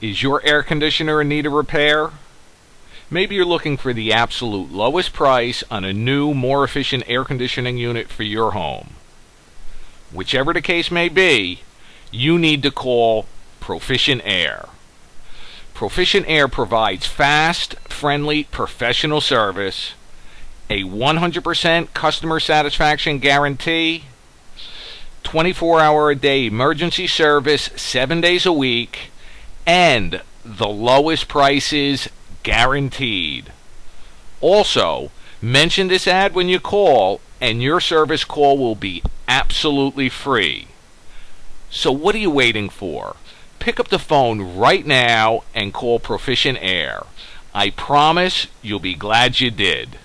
Is your air conditioner in need of repair? Maybe you're looking for the absolute lowest price on a new, more efficient air conditioning unit for your home. Whichever the case may be, you need to call Proficient Air. Proficient Air provides fast, friendly, professional service, a 100% customer satisfaction guarantee, 24-hour-a-day emergency service 7 days a week, and the lowest prices guaranteed. Also, mention this ad when you call, and your service call will be absolutely free. So what are you waiting for? Pick up the phone right now and call Proficient Air. I promise you'll be glad you did.